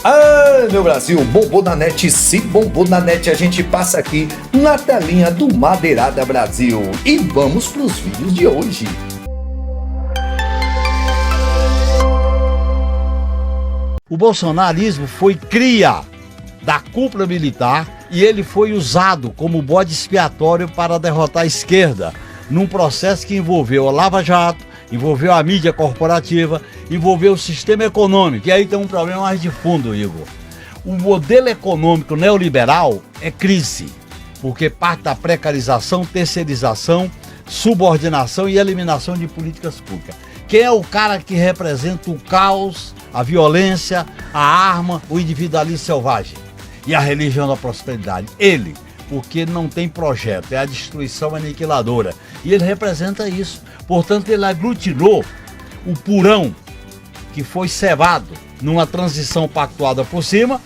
Ah, meu Brasil, bombou na net, se bombou na net, a gente passa aqui na telinha do Madeirada Brasil. E vamos pros vídeos de hoje. O bolsonarismo foi cria da cúpula militar e ele foi usado como bode expiatório para derrotar a esquerda num processo que envolveu a Lava Jato, envolveu a mídia corporativa, envolveu o sistema econômico. E aí tem um problema mais de fundo, Igor. O modelo econômico neoliberal é crise, porque parte da precarização, terceirização, subordinação e eliminação de políticas públicas. Quem é o cara que representa o caos, a violência, a arma, o individualismo selvagem e a religião da prosperidade? Ele, porque não tem projeto, é a destruição aniquiladora. E ele representa isso. Portanto, ele aglutinou o purão que foi cevado numa transição pactuada por cima,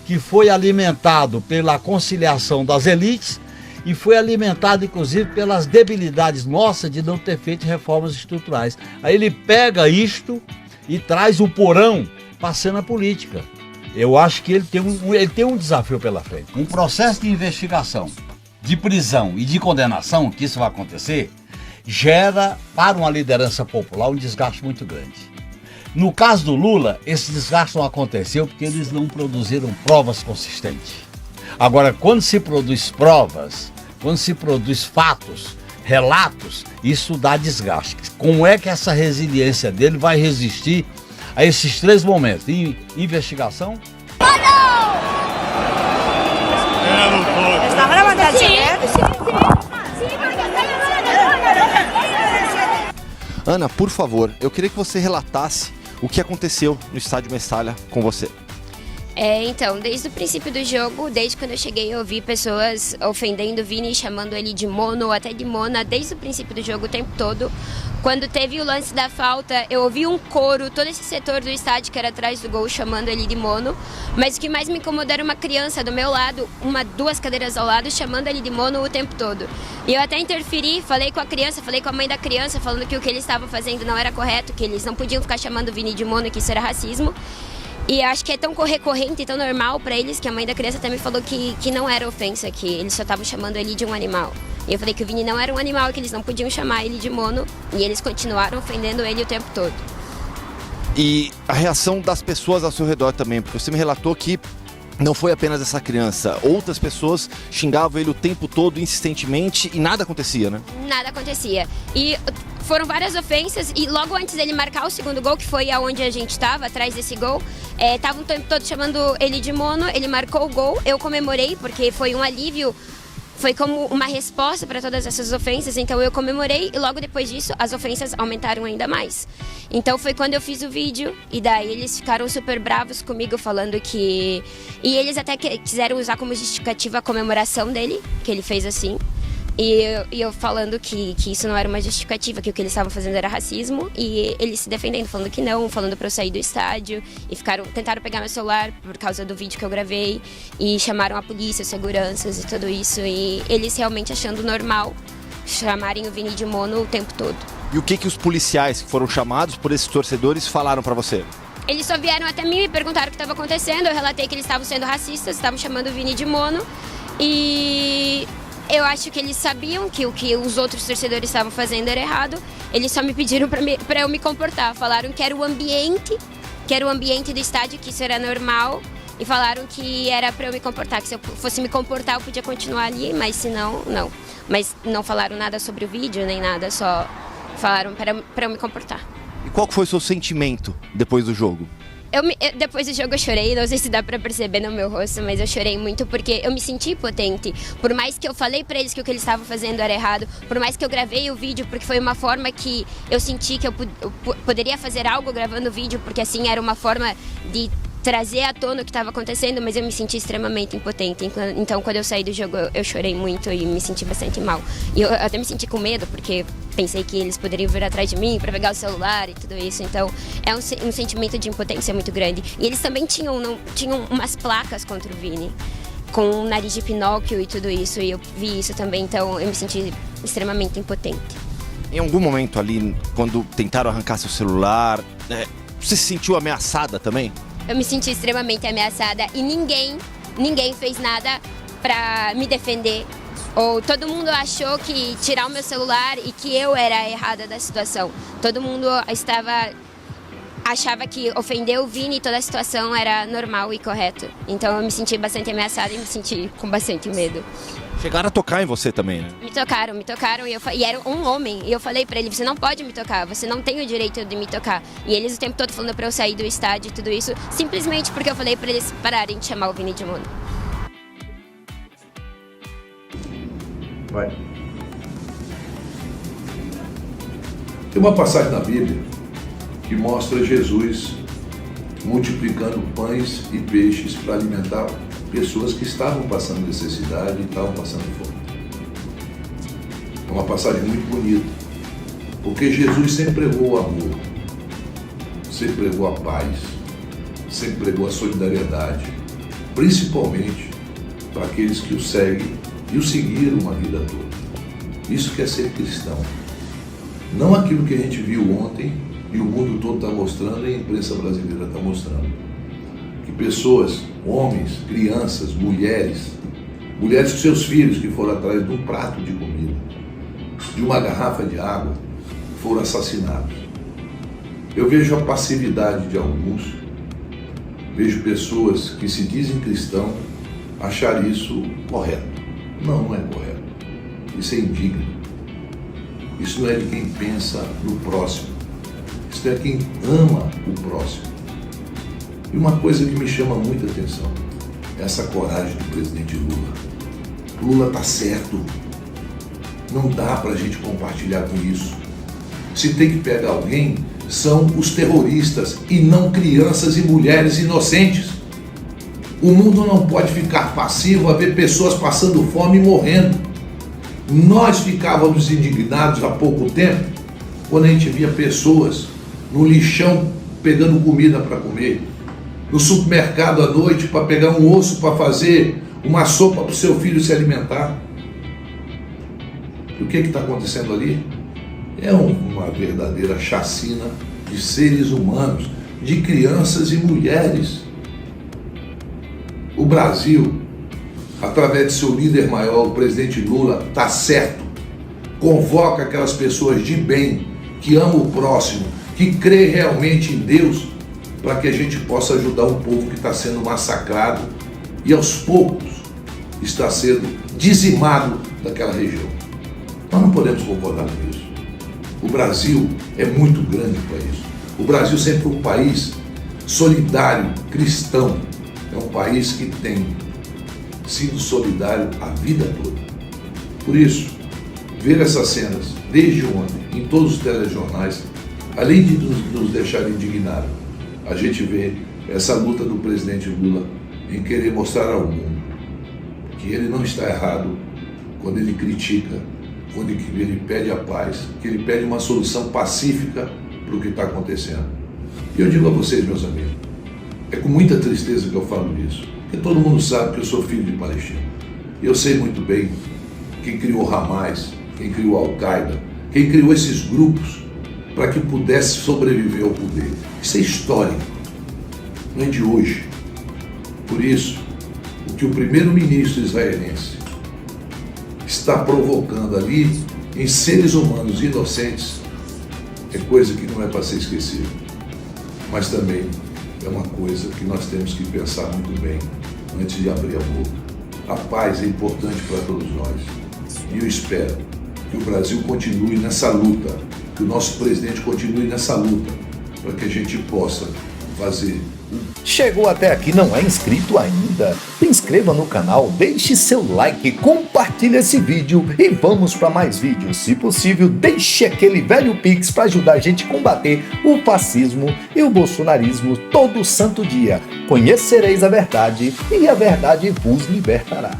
que foi alimentado pela conciliação das elites e foi alimentado, inclusive, pelas debilidades nossas de não ter feito reformas estruturais. Aí ele pega isto e traz o porão para a cena política. Eu acho que ele tem um desafio pela frente. Um processo de investigação, de prisão e de condenação, que isso vai acontecer, gera para uma liderança popular um desgaste muito grande. No caso do Lula, esse desgaste não aconteceu porque eles não produziram provas consistentes. Agora, quando se produz provas, quando se produz fatos, relatos, isso dá desgaste. Como é que essa resiliência dele vai resistir a esses três momentos? Investigação. Ana, por favor, eu queria que você relatasse o que aconteceu no estádio Mestalla com você. Então, desde o princípio do jogo, desde quando eu cheguei, eu ouvi pessoas ofendendo o Vini, chamando ele de mono ou até de mona, desde o princípio do jogo, o tempo todo. Quando teve o lance da falta, eu ouvi um coro, todo esse setor do estádio que era atrás do gol, chamando ele de mono. Mas o que mais me incomodou era uma criança do meu lado, duas cadeiras ao lado, chamando ele de mono o tempo todo. E eu até interferi, falei com a criança, falei com a mãe da criança, falando que o que eles estavam fazendo não era correto, que eles não podiam ficar chamando o Vini de mono, que isso era racismo. E acho que é tão recorrente e tão normal para eles que a mãe da criança também falou que não era ofensa, que eles só estavam chamando ele de um animal. E eu falei que o Vini não era um animal, que eles não podiam chamar ele de mono, e eles continuaram ofendendo ele o tempo todo. E a reação das pessoas ao seu redor também, porque você me relatou que não foi apenas essa criança, outras pessoas xingavam ele o tempo todo, insistentemente, e nada acontecia, né? Nada acontecia. E foram várias ofensas, e logo antes dele marcar o segundo gol, que foi aonde a gente estava, atrás desse gol, estavam o tempo todo chamando ele de mono, ele marcou o gol, eu comemorei, porque foi um alívio. Foi como uma resposta para todas essas ofensas, então eu comemorei e logo depois disso as ofensas aumentaram ainda mais. Então foi quando eu fiz o vídeo e daí eles ficaram super bravos comigo falando que... E eles até quiseram usar como justificativa a comemoração dele, que ele fez assim. E eu falando que isso não era uma justificativa, que o que eles estavam fazendo era racismo, e eles se defendendo, falando que não, falando pra eu sair do estádio, e tentaram pegar meu celular por causa do vídeo que eu gravei, e chamaram a polícia, seguranças e tudo isso, e eles realmente achando normal chamarem o Vini de mono o tempo todo. E o que os policiais que foram chamados por esses torcedores falaram pra você? Eles só vieram até mim e perguntaram o que estava acontecendo, eu relatei que eles estavam sendo racistas, estavam chamando o Vini de mono, e... eu acho que eles sabiam que o que os outros torcedores estavam fazendo era errado. Eles só me pediram para eu me comportar. Falaram que era o ambiente do estádio, que isso era normal. E falaram que era para eu me comportar, que se eu fosse me comportar eu podia continuar ali, mas se não, não. Mas não falaram nada sobre o vídeo, nem nada, só falaram para eu me comportar. E qual foi o seu sentimento depois do jogo? Depois do jogo eu chorei, não sei se dá pra perceber no meu rosto, mas eu chorei muito porque eu me senti impotente. Por mais que eu falei pra eles que o que eles estavam fazendo era errado, por mais que eu gravei o vídeo, porque foi uma forma que eu senti que eu poderia fazer algo gravando o vídeo, porque assim era uma forma de trazer à tona o que estava acontecendo, mas eu me senti extremamente impotente. Então, quando eu saí do jogo, eu chorei muito e me senti bastante mal. E eu até me senti com medo, porque pensei que eles poderiam vir atrás de mim para pegar o celular e tudo isso. Então, é um sentimento de impotência muito grande. E eles também tinham umas placas contra o Vini, com o nariz de Pinóquio e tudo isso. E eu vi isso também, então eu me senti extremamente impotente. Em algum momento ali, quando tentaram arrancar seu celular, você se sentiu ameaçada também? eu me senti extremamente ameaçada e ninguém fez nada pra me defender. Ou todo mundo achou que tirar o meu celular e que eu era a errada da situação. Todo mundo achava que ofender o Vini e toda a situação era normal e correto. Então eu me senti bastante ameaçada e me senti com bastante medo. Chegaram a tocar em você também, né? Me tocaram e era um homem. E eu falei pra ele, você não pode me tocar, você não tem o direito de me tocar. E eles o tempo todo falando pra eu sair do estádio e tudo isso, simplesmente porque eu falei pra eles pararem de chamar o Vini de Mono. Vai. Tem uma passagem na Bíblia que mostra Jesus multiplicando pães e peixes para alimentar pessoas que estavam passando necessidade e estavam passando fome. É uma passagem muito bonita, porque Jesus sempre pregou o amor, sempre pregou a paz, sempre pregou a solidariedade, principalmente para aqueles que o seguem e o seguiram a vida toda. Isso que é ser cristão. Não aquilo que a gente viu ontem e o mundo todo está mostrando e a imprensa brasileira está mostrando. Que pessoas, homens, crianças, mulheres com seus filhos que foram atrás de um prato de comida, de uma garrafa de água, foram assassinados. Eu vejo a passividade de alguns, vejo pessoas que se dizem cristão achar isso correto. Não, não é correto. Isso é indigno. Isso não é de quem pensa no próximo. Isso é quem ama o próximo. E uma coisa que me chama muita atenção é essa coragem do presidente Lula. Lula está certo. Não dá para a gente compartilhar com isso. Se tem que pegar alguém, são os terroristas e não crianças e mulheres inocentes. O mundo não pode ficar passivo a ver pessoas passando fome e morrendo. Nós ficávamos indignados há pouco tempo quando a gente via pessoas no lixão pegando comida para comer, no supermercado à noite para pegar um osso para fazer uma sopa para o seu filho se alimentar. E o que está acontecendo ali? É uma verdadeira chacina de seres humanos, de crianças e mulheres. O Brasil, através de seu líder maior, o presidente Lula, está certo. Convoca aquelas pessoas de bem, que amam o próximo, que crê realmente em Deus, para que a gente possa ajudar um povo que está sendo massacrado e aos poucos está sendo dizimado daquela região. Nós não podemos concordar com isso. O Brasil é muito grande para isso. O Brasil sempre foi um país solidário, cristão. É um país que tem sido solidário a vida toda. Por isso, ver essas cenas desde ontem, em todos os telejornais, além de nos deixar indignados, a gente vê essa luta do presidente Lula em querer mostrar ao mundo que ele não está errado quando ele critica, quando ele pede a paz, que ele pede uma solução pacífica para o que está acontecendo. E eu digo a vocês, meus amigos, é com muita tristeza que eu falo isso, porque todo mundo sabe que eu sou filho de palestino. E eu sei muito bem quem criou Hamas, quem criou Al-Qaeda, quem criou esses grupos para que pudesse sobreviver ao poder. Isso é histórico, não é de hoje. Por isso, o que o primeiro-ministro israelense está provocando ali em seres humanos inocentes é coisa que não é para ser esquecida. Mas também é uma coisa que nós temos que pensar muito bem antes de abrir a boca. A paz é importante para todos nós. E eu espero que o Brasil continue nessa luta, que o nosso presidente continue nessa luta, para que a gente possa fazer. Chegou até aqui e não é inscrito ainda? Se inscreva no canal, deixe seu like, compartilhe esse vídeo e vamos para mais vídeos. Se possível, deixe aquele velho pix para ajudar a gente a combater o fascismo e o bolsonarismo todo santo dia. Conhecereis a verdade e a verdade vos libertará.